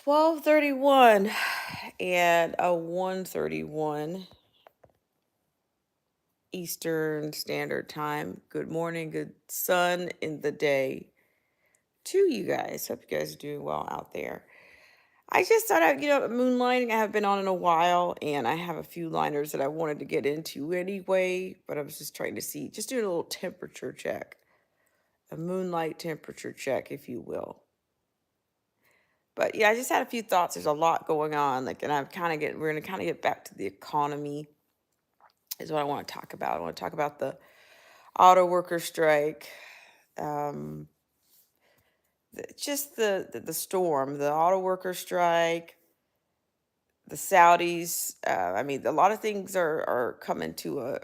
12:31 and a 1:31 Eastern Standard Time. Good morning, good sun in the day to you guys. Hope you guys are doing well out there. I just thought moonlighting I have been on in a while, and I have a few liners that I wanted to get into anyway, but I was just trying to see, just doing a little temperature check, a moonlight temperature check, if you will. But yeah, I just had a few thoughts. There's a lot going on, and we're gonna kind of get back to the economy is what I want to talk about. I want to talk about the auto worker strike, um, just the storm, the auto worker strike, the Saudis. I mean, a lot of things are coming to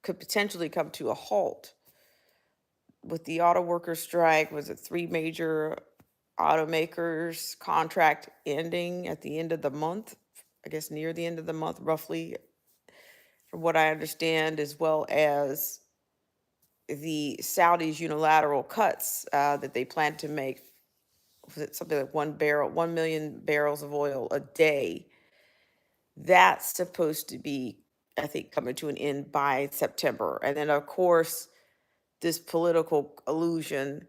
could potentially come to a halt with the auto worker strike. Was it three major automakers contract ending at the end of the month? I guess near the end of the month, roughly, from what I understand, as well as the Saudis' unilateral cuts that they plan to make. Was it something like 1 million barrels of oil a day? That's supposed to be, I think, coming to an end by September. And then, of course, this political illusion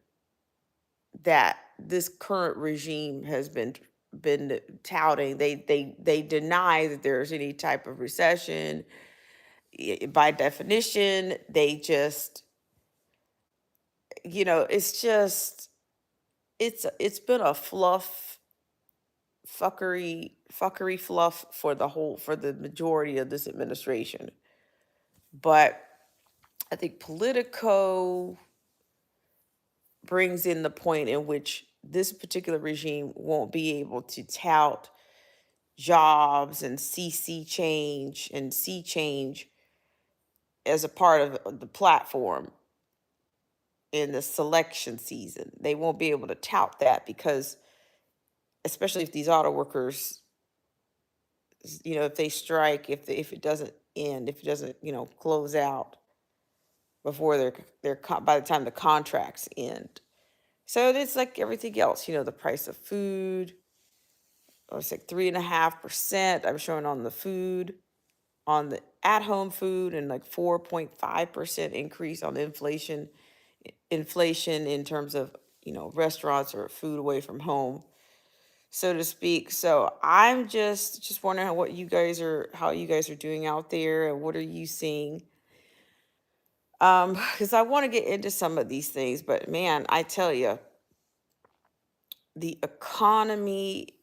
that this current regime has been touting. They deny that there's any type of recession. By definition, they just, it's just it's been a fuckery fluff for the majority of this administration. But I think Politico brings in the point in which this particular regime won't be able to tout jobs and see change as a part of the platform in the selection season. They won't be able to tout that because, especially if these auto workers, if they strike, if it doesn't end, if it doesn't, close out before by the time the contracts end. So it's like everything else, the price of food. It's like 3.5%. I'm showing on the food, on the at-home food, and like 4.5% increase on the inflation in terms of restaurants or food away from home, so to speak. So I'm just wondering how you guys are doing out there, and what are you seeing? Because I want to get into some of these things, but man, I tell you, the economy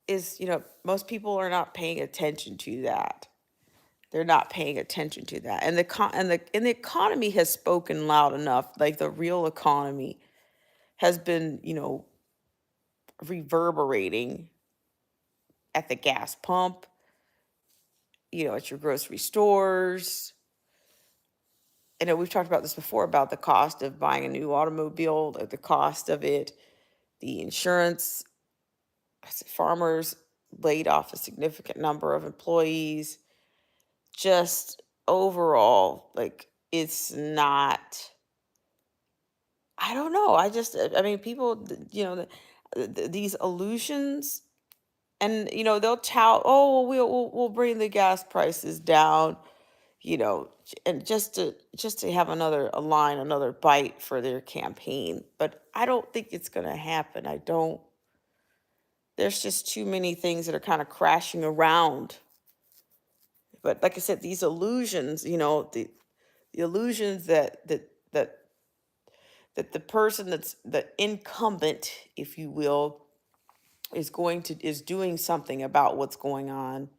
is, most people are not paying attention to that. They're not paying attention to that, and the economy has spoken loud enough. Like the real economy has been, reverberating at the gas pump, at your grocery stores. I know we've talked about this before about the cost of buying a new automobile, the cost of it, the insurance. Farmers laid off a significant number of employees. Just overall, like, it's not, I don't know. I mean, people, these illusions, and, they'll tout, oh, well, we'll bring the gas prices down, and just to have another bite for their campaign. But I don't think it's going to happen. I don't. There's just too many things that are kind of crashing around. But like I said, these illusions, the illusions that the person that's the incumbent, if you will, is doing something about what's going on.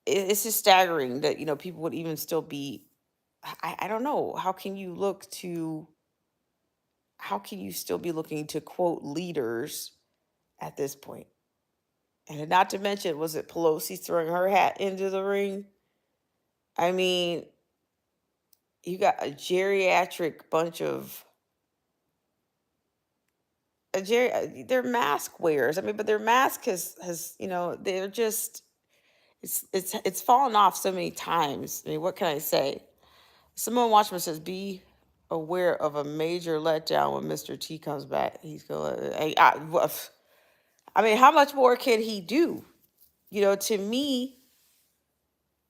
It's just staggering that people would even still be. I don't know, how can you still be looking to quote leaders at this point? And not to mention, was it Pelosi throwing her hat into the ring? I mean, you got a geriatric bunch of they're mask wearers. I mean, but their mask has they're just, it's fallen off so many times. I mean, what can I say? Simone Watchman says, be aware of a major letdown when Mr. T comes back. He's going. I mean, how much more can he do? To me,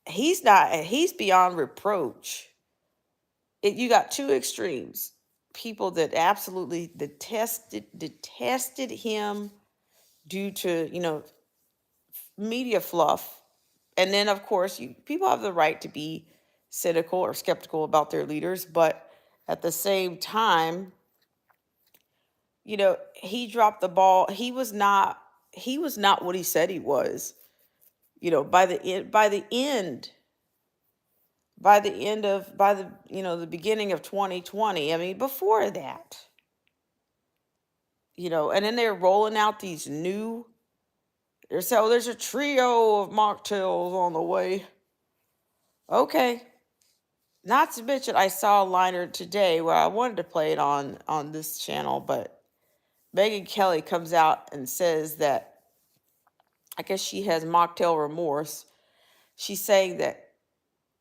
he's not. He's beyond reproach. You got two extremes: people that absolutely detested him due to media fluff, and then of course people have the right to be cynical or skeptical about their leaders, but at the same time, he dropped the ball. He was not what he said he was. By the beginning of 2020, I mean, before that, and then they're rolling out these new. There's a trio of mocktails on the way. Okay. Not to mention, I saw a liner today where I wanted to play it on this channel, but Megan Kelly comes out and says that I guess she has mocktail remorse. She's saying that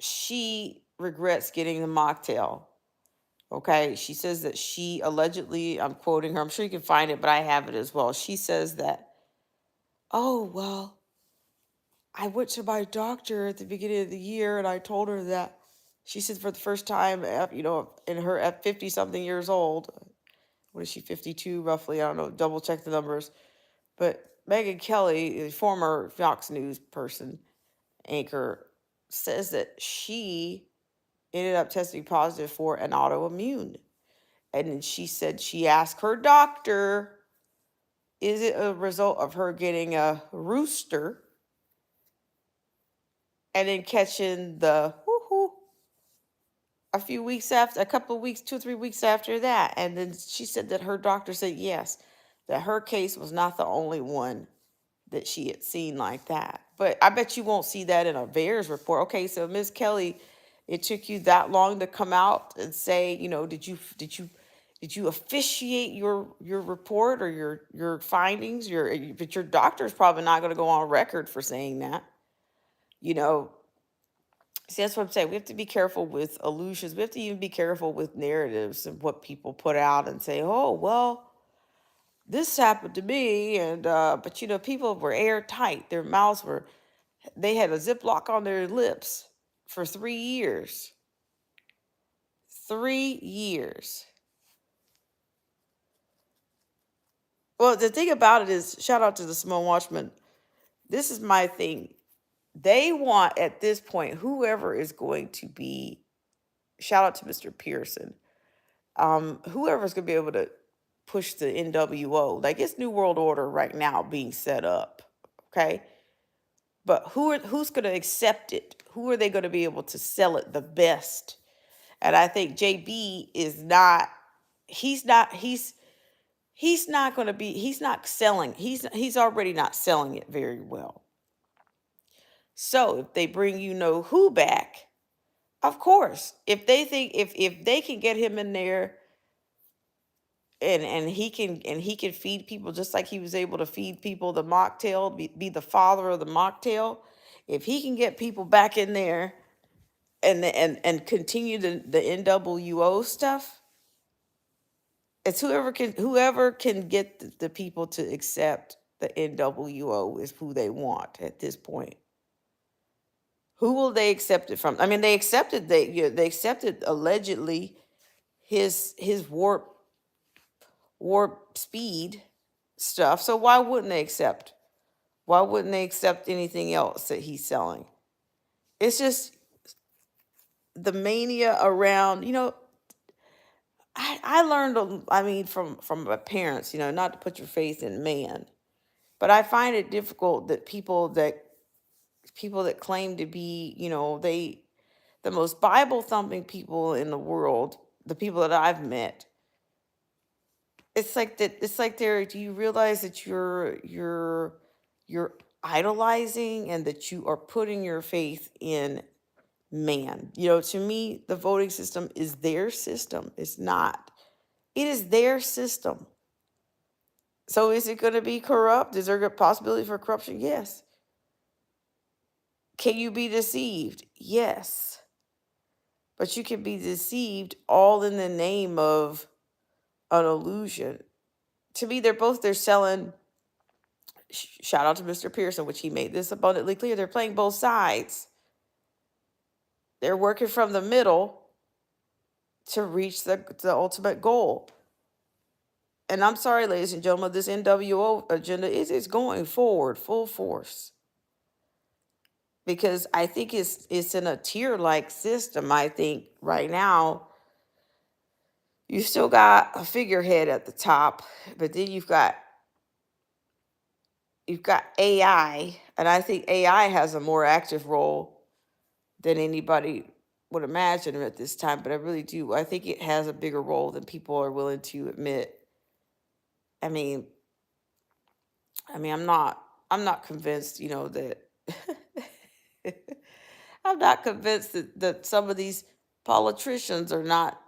she regrets getting the mocktail. Okay. She says that she allegedly, I'm quoting her, I'm sure you can find it, but I have it as well. She says that, oh, well, I went to my doctor at the beginning of the year and I told her that she said for the first time, in her at 50 something years old, what is she, 52 roughly? I don't know, double check the numbers. But Megan Kelly, a former Fox News person, anchor, says that she ended up testing positive for an autoimmune. And then she said she asked her doctor, is it a result of her getting a rooster and then catching the whoo a couple of weeks, 2 or 3 weeks after that? And then she said that her doctor said yes, that her case was not the only one that she had seen like that. But I bet you won't see that in a VAERS report. Okay, so Ms. Kelly, it took you that long to come out and say, did you officiate your report or your findings? But your doctor's probably not going to go on record for saying that. You know, See, that's what I'm saying. We have to be careful with illusions. We have to even be careful with narratives and what people put out and say, oh, well, this happened to me. And, but people were airtight. Their mouths they had a Ziploc on their lips for 3 years. 3 years. Well, the thing about it is, shout out to the Simone Watchman. This is my thing. They want, at this point, whoever is going to be, shout out to Mr. Pearson, whoever's going to be able to push the NWO, like it's New World Order right now being set up, okay? But who's going to accept it? Who are they going to be able to sell it the best? And I think JB is not. He's not going to be. He's not selling. He's already not selling it very well. So if they bring who back, of course, if they think if they can get him in there and he can feed people just like he was able to feed people the mocktail, be the father of the mocktail. If he can get people back in there and continue the NWO stuff, it's whoever can get the people to accept the NWO is who they want at this point. Who will they accept it from? I mean, they accepted allegedly his warp speed stuff. So why wouldn't they accept? Why wouldn't they accept anything else that he's selling? It's just the mania around. I learned. I mean, from my parents. Not to put your faith in man, but I find it difficult that people that claim to be, the most Bible thumping people in the world, the people that I've met, it's like that. It's like do you realize that you're idolizing and that you are putting your faith in man? To me, the voting system is their system. It's not. It is their system. So is it going to be corrupt? Is there a possibility for corruption? Yes. Can you be deceived? Yes. but you can be deceived all in the name of an illusion. To me, they're selling. Shout out to Mr. Pearson, which he made this abundantly clear. They're playing both sides. They're working from the middle to reach the ultimate goal. And I'm sorry, ladies and gentlemen, this NWO agenda is going forward full force, because I think it's in a tier like system. I think right now you still got a figurehead at the top, but then you've got AI, and I think AI has a more active role than anybody would imagine at this time. But I really do. I think it has a bigger role than people are willing to admit. I mean, I'm not convinced, that I'm not convinced that some of these politicians are not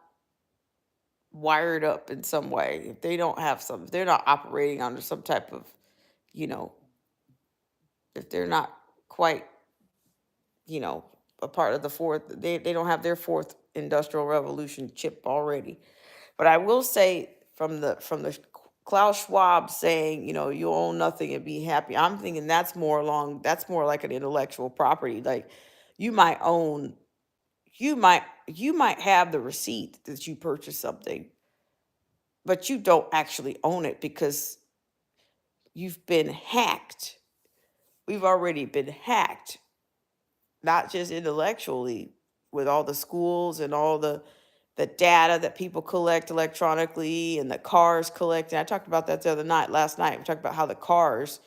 wired up in some way. If they don't have some, if they're not operating under some type of, you know, if they're not quite, you know, a part of the fourth, they don't have their fourth industrial revolution chip already. But I will say, from the Klaus Schwab saying, you own nothing and be happy. I'm thinking that's more like an intellectual property. Like, you might own, you might have the receipt that you purchased something, but you don't actually own it because you've been hacked. We've already been hacked, not just intellectually, with all the schools and all the data that people collect electronically, and the cars collect. And I talked about that last night. We talked about how the cars,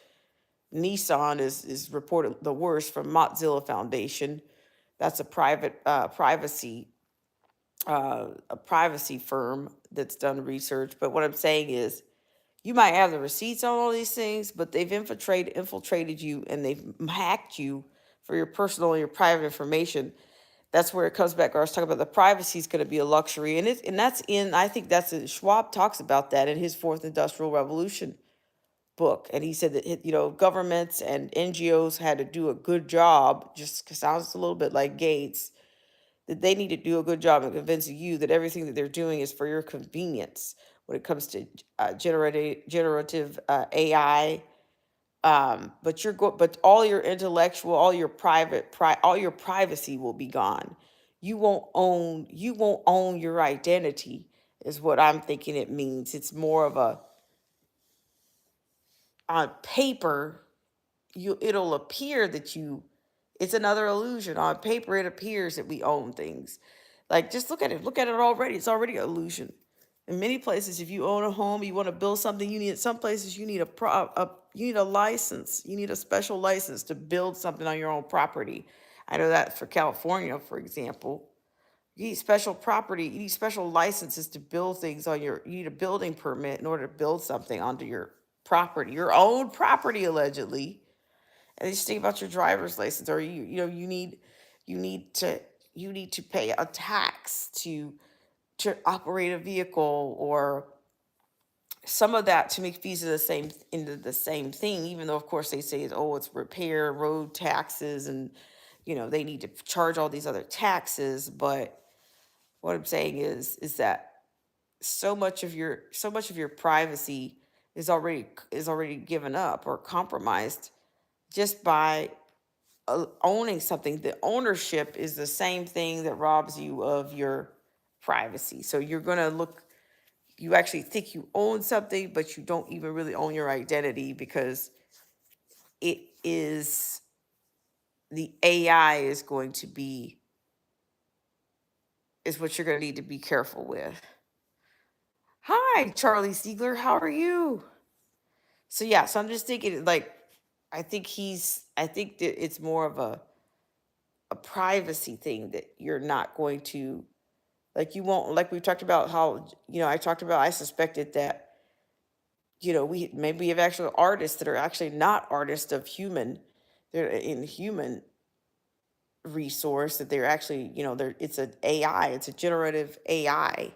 Nissan is reported the worst from Mozilla Foundation. That's a privacy firm that's done research. But what I'm saying is, you might have the receipts on all these things, but they've infiltrated you, and they've hacked you for your personal and your private information. That's where it comes back. I was talking about the privacy is going to be a luxury, and that's in. I think that's in, Schwab talks about that in his Fourth Industrial Revolution book, and he said that governments and NGOs had to do a good job. Just sounds a little bit like Gates, that they need to do a good job of convincing you that everything that they're doing is for your convenience when it comes to generative AI. But all your intellectual, all your all your privacy will be gone. You won't own your identity, is what I'm thinking it means. It's more of a, on paper, it'll appear that it's another illusion. On paper, it appears that we own things. Like, just look at it already. It's already an illusion. In many places, if you own a home, you want to build something, some places you need you need a license. You need a special license to build something on your own property. I know that for California, for example. You need special property, you need special licenses to build things you need a building permit in order to build something onto your property, your own property, allegedly. And just think about your driver's license, or you need to you need to pay a tax to operate a vehicle, or some of that, to make fees are the same thing, even though of course they say, oh, it's repair, road taxes, and they need to charge all these other taxes. But what I'm saying is that so much of your privacy is already given up or compromised just by owning something. The ownership is the same thing that robs you of your privacy. So you actually think you own something, but you don't even really own your identity, because it is the AI is what you're going to need to be careful with. Hi, Charlie Siegler. How are you? So yeah, so I'm just thinking, like, I think that it's more of a privacy thing, that you're not going to, like, you won't, like we talked about, how, I suspected that, we maybe have actual artists that are actually not artists they're in human resource, that they're actually, it's an AI, it's a generative AI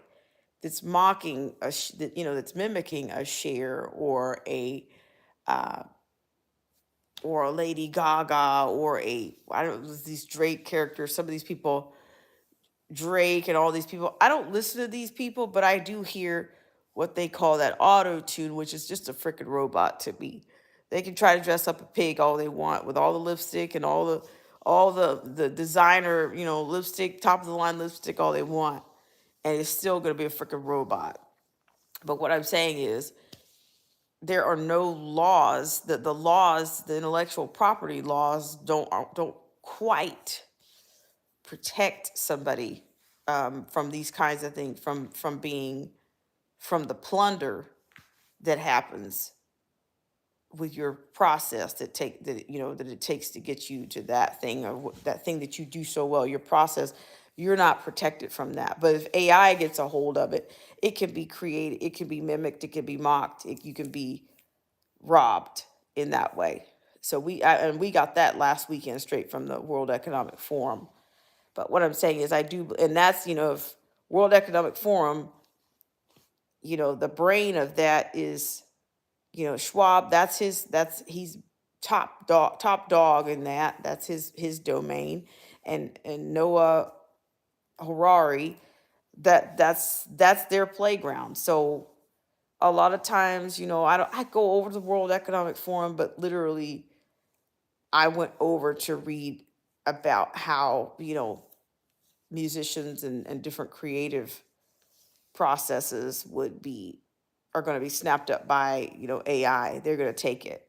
that's mocking that's mimicking a Cher, uh, or a Lady Gaga, or I don't know, these Drake characters. Some of these people, Drake and all these people. I don't listen to these people, but I do hear what they call that auto tune, which is just a freaking robot to me. They can try to dress up a pig all they want with all the lipstick and all the designer, lipstick, top of the line lipstick, all they want, and it's still going to be a freaking robot. But what I'm saying is there are no laws, that the laws, the intellectual property laws don't quite protect somebody from these kinds of things, from the plunder that happens with your process, that it takes to get you to that thing, or that thing that you do so well, your process. You're not protected from that. But if AI gets a hold of it, it can be created, it can be mimicked, it can be mocked, you can be robbed in that way. So and we got that last weekend straight from the World Economic Forum. But what I'm saying is, I do, and that's, if World Economic Forum, the brain of that is, Schwab. He's top dog in that. That's his domain. And Noah Harari, that's their playground. So a lot of times, I go over to the World Economic Forum, but literally I went over to read about how, musicians and different creative processes are going to be snapped up by, AI. They're going to take it.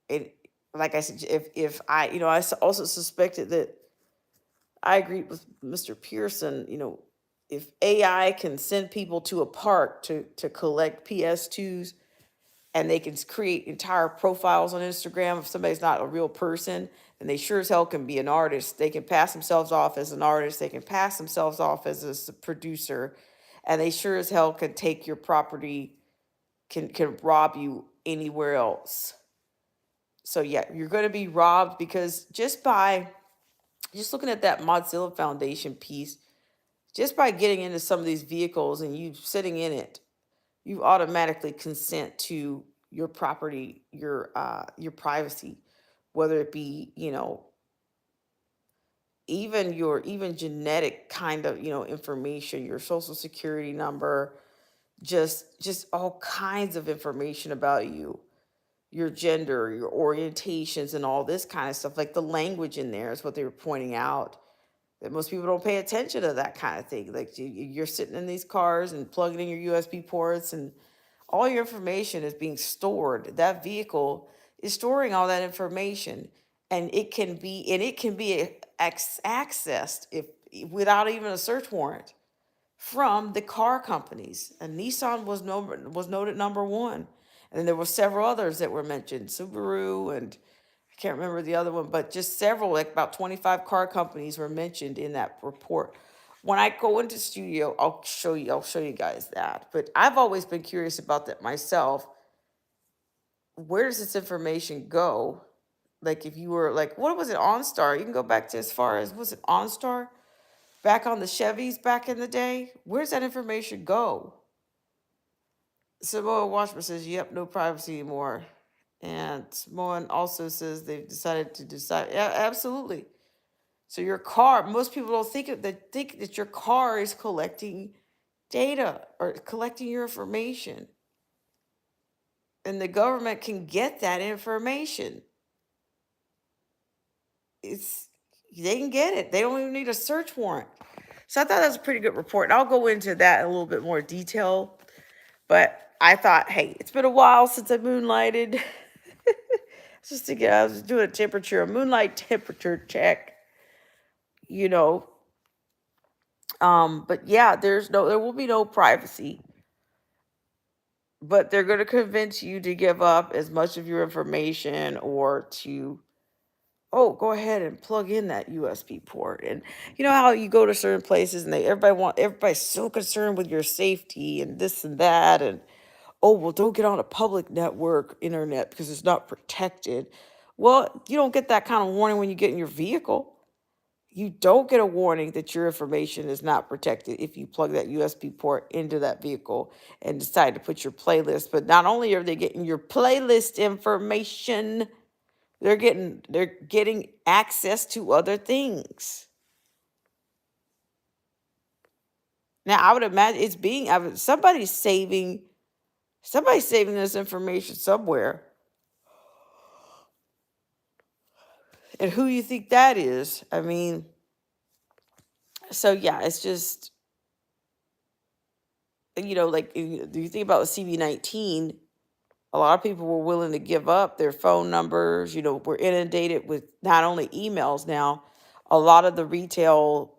It Like I said, if I, also suspected that, I agreed with Mr. Pearson, if AI can send people to a park to collect PS2s, and they can create entire profiles on Instagram, if somebody's not a real person, then they sure as hell can be an artist. They can pass themselves off as an artist. They can pass themselves off as a producer, and they sure as hell can take your property, can rob you anywhere else. So yeah, you're going to be robbed, because just looking at that Mozilla Foundation piece, just by getting into some of these vehicles and you sitting in it, you automatically consent to your property, your privacy, whether it be, even genetic kind of, information, your social security number, just all kinds of information about you, your gender, your orientations, and all this kind of stuff. Like the language in there is what they were pointing out, that most people don't pay attention to that kind of thing. Like you're sitting in these cars and plugging in your USB ports, and all your information is being stored. That vehicle is storing all that information, and it can be accessed, if without even a search warrant, from the car companies. And Nissan was noted number one, and then there were several others that were mentioned, Subaru, and I can't remember the other one, but just several, like about 25 car companies were mentioned in that report. When I go into studio, I'll show you guys that. But I've always been curious about that myself. Where does this information go? Like if you were like, what was it, OnStar? You can go back to as far as, was it OnStar? Back on the Chevys back in the day? Where's that information go? Samoa Washburn says, yep, no privacy anymore. And Samoan also says they've decided to decide. Yeah, absolutely. So your car, most people don't think that your car is collecting data or collecting your information. And the government can get that information. It's They can get it. They don't even need a search warrant. So I thought that was a pretty good report. And I'll go into that in a little bit more detail. But I thought, hey, it's been a while since I moonlighted. I was doing a moonlight temperature check, you know. But yeah, there will be no privacy. But they're going to convince you to give up as much of your information, or to, oh, go ahead and plug in that USB port. And you know how you go to certain places and everybody's so concerned with your safety and this and that, and oh, well, don't get on a public network internet because it's not protected. Well, you don't get that kind of warning when you get in your vehicle. You don't get a warning that your information is not protected if you plug that USB port into that vehicle and decide to put your playlist. But not only are they getting your playlist information, they're getting access to other things. Now I would imagine it's being somebody's saving this information somewhere. And who you think that is? I mean, so yeah, it's just, like, do you think about the CV-19? A lot of people were willing to give up their phone numbers. We're inundated with not only emails now, a lot of the retail,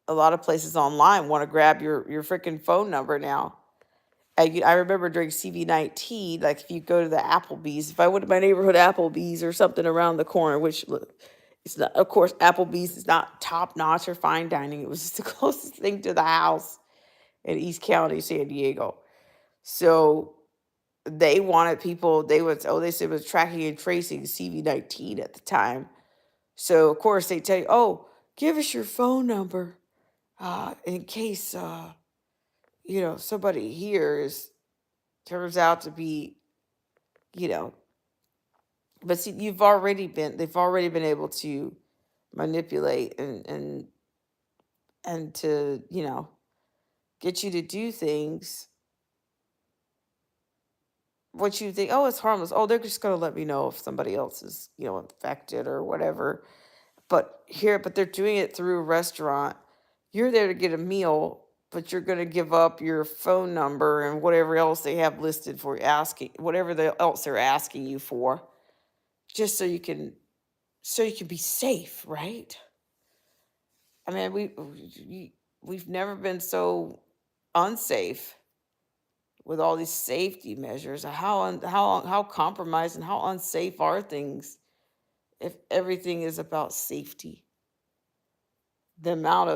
a lot of places online want to grab your freaking phone number now. I remember during CV-19, like if you go to the Applebee's, if I went to my neighborhood Applebee's or something around the corner, which look, it's not, of course, Applebee's is not top notch or fine dining. It was just the closest thing to the house in East County, San Diego. So they wanted people, they said it was tracking and tracing CV-19 at the time. So of course they tell you, oh, give us your phone number in case, somebody here turns out to be, you know, but see, they've already been able to manipulate and to, get you to do things what you think, oh, it's harmless. Oh, they're just going to let me know if somebody else is, infected or whatever. But they're doing it through a restaurant. You're there to get a meal, but you're going to give up your phone number and whatever else they have listed for asking, whatever else they're asking you for, just so you can be safe, right? I mean, we've never been so unsafe with all these safety measures. How compromised and how unsafe are things if everything is about safety? The amount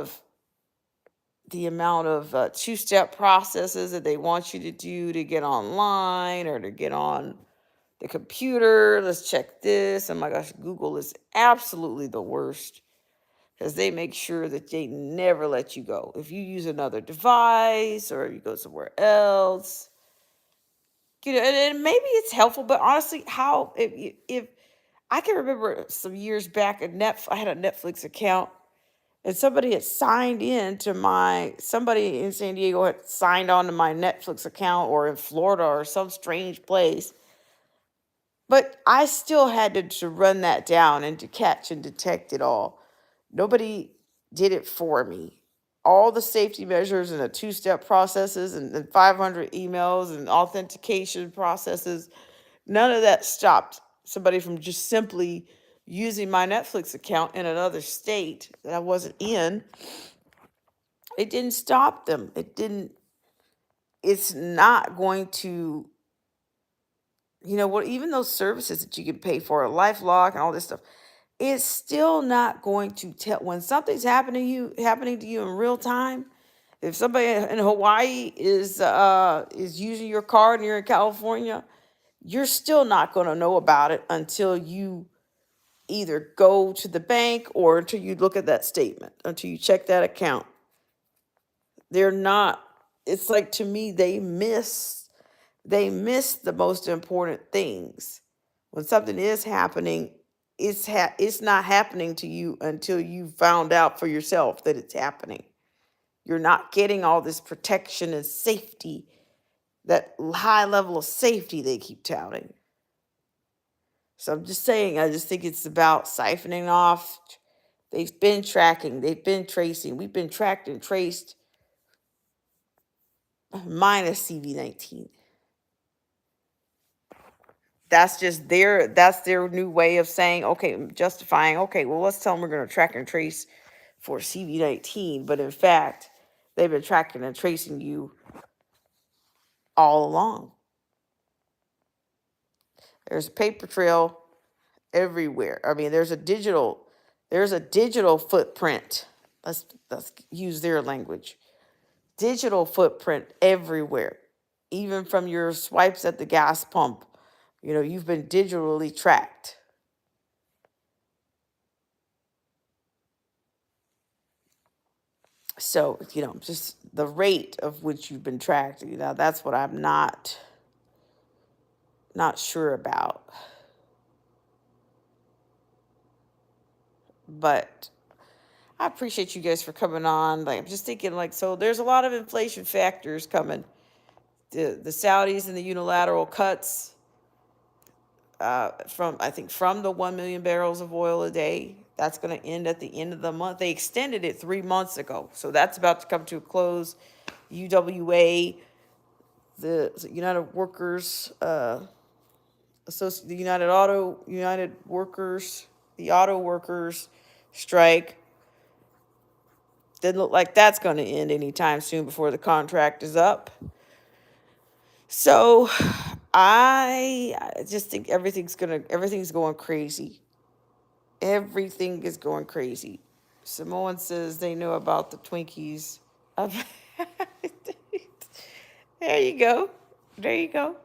of two-step processes that they want you to do to get online or to get on the computer. Let's check this. Oh my gosh, Google is absolutely the worst because they make sure that they never let you go. If you use another device or you go somewhere else, and maybe it's helpful, but honestly, how if I can remember some years back, I had a Netflix account, and somebody in San Diego had signed on to my Netflix account, or in Florida or some strange place. But I still had to run that down and to catch and detect it all. Nobody did it for me. All the safety measures and the two-step processes and 500 emails and authentication processes, none of that stopped somebody from just simply using my Netflix account in another state that I wasn't in. It didn't stop them. It's not going to, what, even those services that you can pay for, LifeLock and all this stuff, it's still not going to tell when something's happening to you in real time. If somebody in Hawaii is using your card and you're in California, you're still not going to know about it until you either go to the bank or until you look at that statement, until you check that account. They're not, it's like, to me, they miss the most important things. When something is happening, it's not happening to you until you found out for yourself that it's happening. You're not getting all this protection and safety, that high level of safety they keep touting. So I'm just saying, I just think it's about siphoning off. They've been tracking, they've been tracing, we've been tracked and traced, minus CV-19. That's their new way of saying, okay, justifying, okay, well, let's tell them we're going to track and trace for CV-19, but in fact, they've been tracking and tracing you all along. There's a paper trail everywhere. I mean, there's a digital footprint. Let's use their language. Digital footprint everywhere, even from your swipes at the gas pump. You've been digitally tracked. So, just the rate of which you've been tracked, that's what I'm not sure about. But I appreciate you guys for coming on. Like, I'm just thinking, like, so there's a lot of inflation factors coming. The Saudis and the unilateral cuts from, I think, from the 1 million barrels of oil a day. That's going to end at the end of the month. They extended it 3 months ago, so that's about to come to a close. UWA, the United Workers the United Workers, the auto workers strike. Doesn't look like that's going to end anytime soon before the contract is up. So I just think everything's going crazy. Everything is going crazy. Samoan says they know about the Twinkies. There you go. There you go.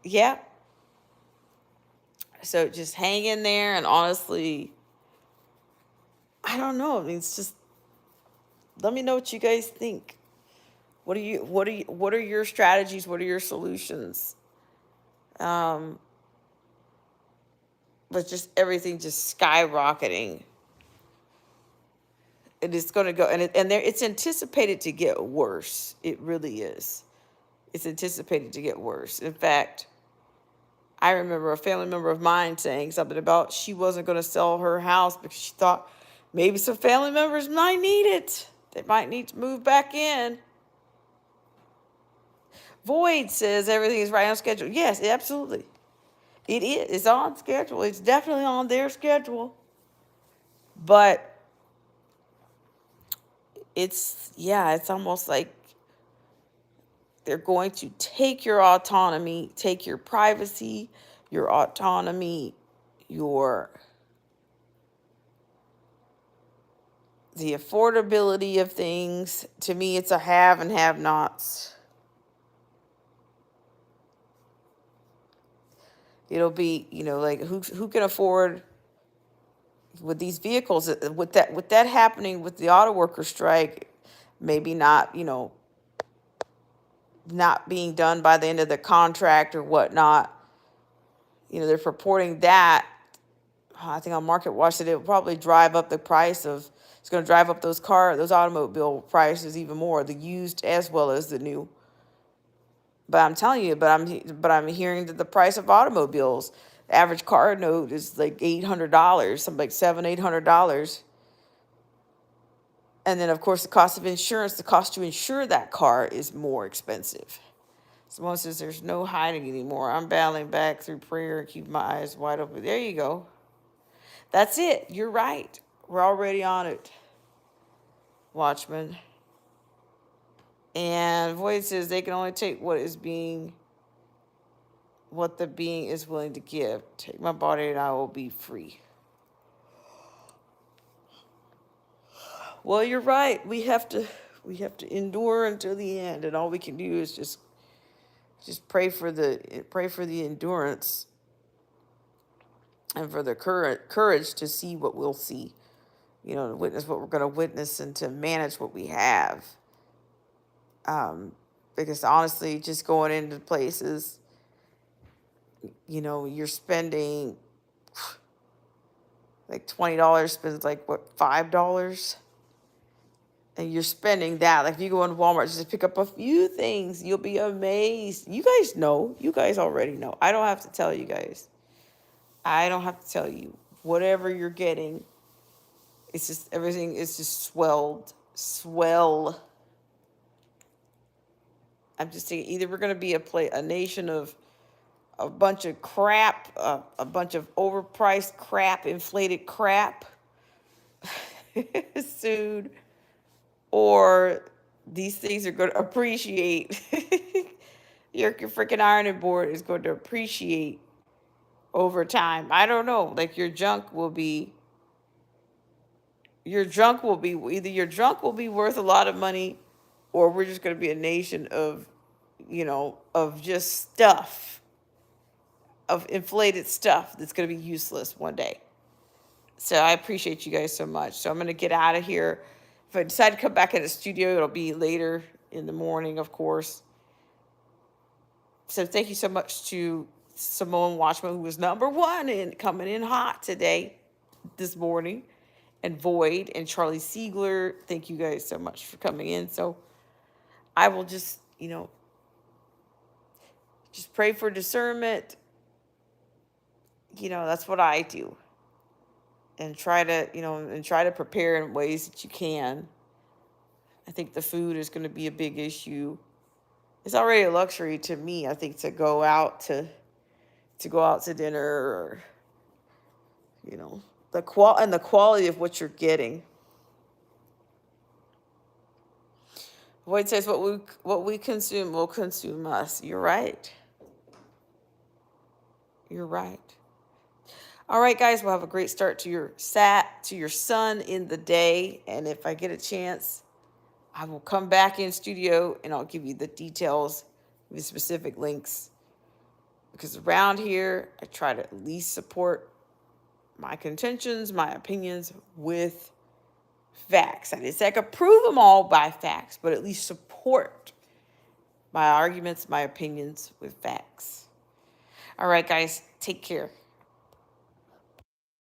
Yeah. So just hang in there, and honestly, I don't know. I mean, it's just, let me know what you guys think. What are your strategies? What are your solutions? Um, but just everything just skyrocketing. And it's going to go, it's anticipated to get worse. It really is. It's anticipated to get worse. In fact, I remember a family member of mine saying something about she wasn't going to sell her house because she thought maybe some family members might need it. They might need to move back in. Void says everything is right on schedule. Yes, absolutely. It is. It's on schedule. It's definitely on their schedule. But it's almost like they're going to take your autonomy, take your privacy, your autonomy, the affordability of things. To me, it's a have and have nots. It'll be, like who can afford with these vehicles, with that happening with the auto worker strike, maybe not being done by the end of the contract or whatnot. They're purporting that, I think on Market Watch, that it will probably drive up the price of, it's going to drive up those automobile prices even more, the used as well as the new. But I'm telling you, I'm hearing that the price of automobiles, average car note is like $800, something like $700-800. And then, of course, the cost of insurance, the cost to insure that car is more expensive. Someone says there's no hiding anymore. I'm battling back through prayer and keep my eyes wide open. There you go. That's it. You're right. We're already on it, Watchman. And Void says they can only take what the being is willing to give. Take my body and I will be free. Well, you're right. We have to endure until the end, and all we can do is just pray for the endurance and for the courage to see what we'll see. To witness what we're going to witness and to manage what we have. Because honestly, just going into places, you're spending like $20 spends like what, $5? And you're spending that. Like if you go into Walmart, just pick up a few things, you'll be amazed. You guys know. You guys already know. I don't have to tell you guys. I don't have to tell you. Whatever you're getting, it's just, everything is just swell. I'm just thinking either we're going to be a nation of a bunch of crap, a bunch of overpriced crap, inflated crap soon, or these things are going to appreciate. Your freaking ironing board is going to appreciate over time. I don't know. Like your junk will be either your junk will be worth a lot of money, or we're just going to be a nation of, of just stuff, of inflated stuff that's going to be useless one day. So I appreciate you guys so much. So I'm going to get out of here. If I decide to come back in the studio, it'll be later in the morning, of course. So thank you so much to Simone Watchman, who was #1 and coming in hot this morning. and Void and Charlie Siegler. Thank you guys so much for coming in. So I will just, just pray for discernment. That's what I do. And try to prepare in ways that you can. I think the food is going to be a big issue. It's already a luxury to me, I think, to go out to dinner, or the quality of what you're getting. Void says what we consume will consume us. You're right. You're right. All right, guys, we'll have a great start to your sun in the day. And if I get a chance, I will come back in studio and I'll give you the details, the specific links. Because around here, I try to at least support my contentions, my opinions with facts. I didn't say I could prove them all by facts, but at least support my arguments, my opinions with facts. All right, guys, take care.